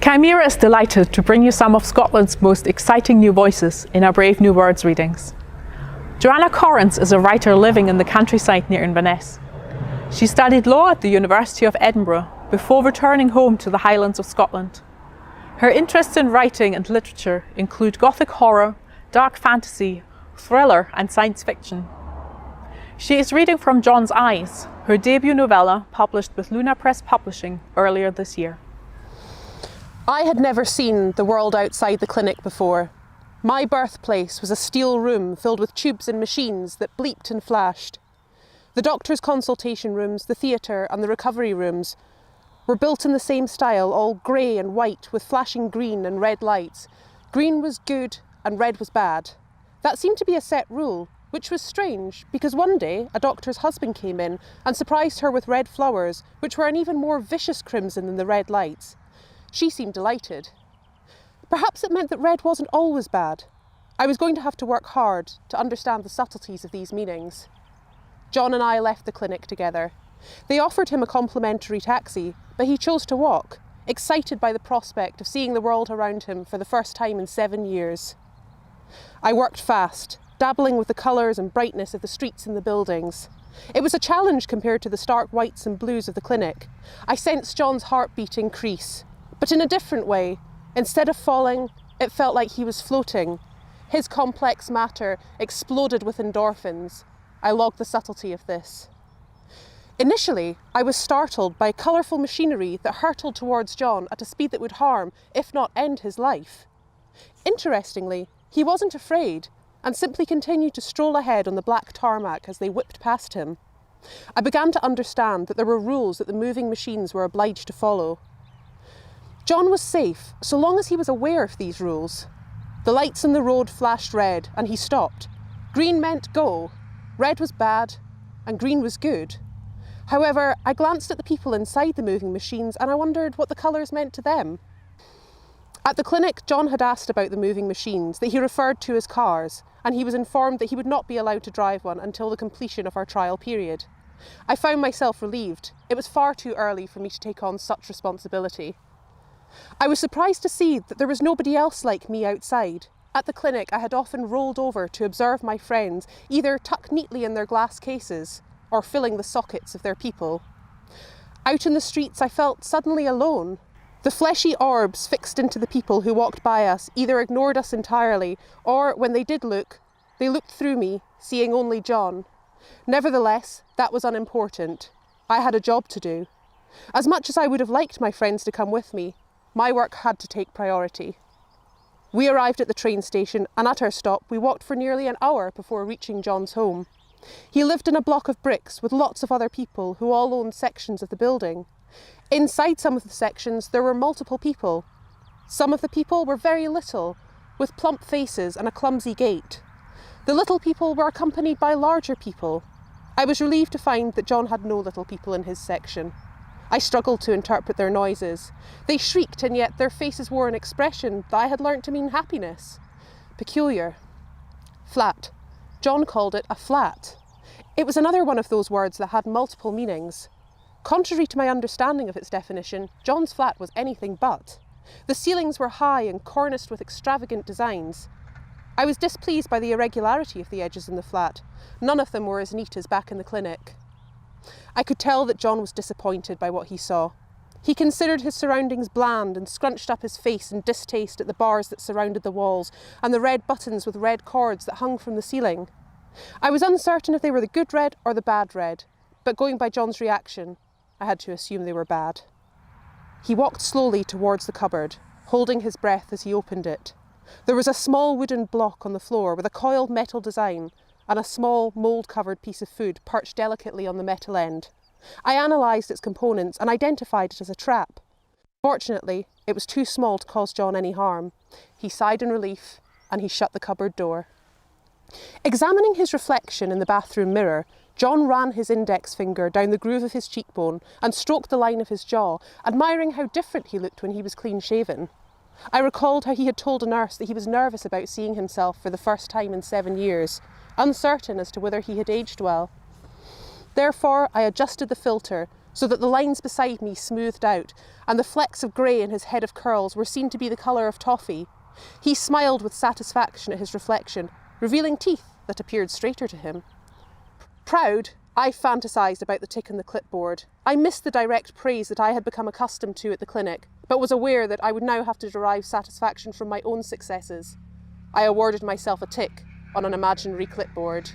Chimera is delighted to bring you some of Scotland's most exciting new voices in our Brave New Words readings. Joanna Corrance is a writer living in the countryside near Inverness. She studied law at the University of Edinburgh before returning home to the Highlands of Scotland. Her interests in writing and literature include Gothic horror, dark fantasy, thriller and science fiction. She is reading from John's Eyes, her debut novella published with Luna Press Publishing earlier this year. I had never seen the world outside the clinic before. My birthplace was a steel room filled with tubes and machines that bleeped and flashed. The doctor's consultation rooms, the theatre and the recovery rooms were built in the same style, all grey and white with flashing green and red lights. Green was good and red was bad. That seemed to be a set rule, which was strange because one day a doctor's husband came in and surprised her with red flowers, which were an even more vicious crimson than the red lights. She seemed delighted. Perhaps it meant that red wasn't always bad. I was going to have to work hard to understand the subtleties of these meanings. John and I left the clinic together. They offered him a complimentary taxi, but he chose to walk, excited by the prospect of seeing the world around him for the first time in 7 years. I worked fast, dabbling with the colours and brightness of the streets and the buildings. It was a challenge compared to the stark whites and blues of the clinic. I sensed John's heartbeat increase, but in a different way. Instead of falling, it felt like he was floating. His complex matter exploded with endorphins. I logged the subtlety of this. Initially, I was startled by colourful machinery that hurtled towards John at a speed that would harm, if not end, his life. Interestingly, he wasn't afraid and simply continued to stroll ahead on the black tarmac as they whipped past him. I began to understand that there were rules that the moving machines were obliged to follow. John was safe so long as he was aware of these rules. The lights in the road flashed red and he stopped. Green meant go, red was bad, and green was good. However, I glanced at the people inside the moving machines and I wondered what the colours meant to them. At the clinic, John had asked about the moving machines that he referred to as cars, and he was informed that he would not be allowed to drive one until the completion of our trial period. I found myself relieved. It was far too early for me to take on such responsibility. I was surprised to see that there was nobody else like me outside. At the clinic, I had often rolled over to observe my friends either tucked neatly in their glass cases or filling the sockets of their people. Out in the streets, I felt suddenly alone. The fleshy orbs fixed into the people who walked by us either ignored us entirely or, when they did look, they looked through me, seeing only John. Nevertheless, that was unimportant. I had a job to do. As much as I would have liked my friends to come with me, my work had to take priority. We arrived at the train station and at our stop we walked for nearly an hour before reaching John's home. He lived in a block of bricks with lots of other people who all owned sections of the building. Inside some of the sections there were multiple people. Some of the people were very little, with plump faces and a clumsy gait. The little people were accompanied by larger people. I was relieved to find that John had no little people in his section. I struggled to interpret their noises. They shrieked, and yet their faces wore an expression that I had learnt to mean happiness. Peculiar. Flat. John called it a flat. It was another one of those words that had multiple meanings. Contrary to my understanding of its definition, John's flat was anything but. The ceilings were high and corniced with extravagant designs. I was displeased by the irregularity of the edges in the flat. None of them were as neat as back in the clinic. I could tell that John was disappointed by what he saw. He considered his surroundings bland and scrunched up his face in distaste at the bars that surrounded the walls and the red buttons with red cords that hung from the ceiling. I was uncertain if they were the good red or the bad red, but going by John's reaction, I had to assume they were bad. He walked slowly towards the cupboard, holding his breath as he opened it. There was a small wooden block on the floor with a coiled metal design and a small mould-covered piece of food perched delicately on the metal end. I analysed its components and identified it as a trap. Fortunately, it was too small to cause John any harm. He sighed in relief and he shut the cupboard door. Examining his reflection in the bathroom mirror, John ran his index finger down the groove of his cheekbone and stroked the line of his jaw, admiring how different he looked when he was clean-shaven. I recalled how he had told a nurse that he was nervous about seeing himself for the first time in 7 years, uncertain as to whether he had aged well. Therefore, I adjusted the filter so that the lines beside me smoothed out, and the flecks of grey in his head of curls were seen to be the colour of toffee. He smiled with satisfaction at his reflection, revealing teeth that appeared straighter to him. Proud, I fantasised about the tick in the clipboard. I missed the direct praise that I had become accustomed to at the clinic, but was aware that I would now have to derive satisfaction from my own successes. I awarded myself a tick on an imaginary clipboard.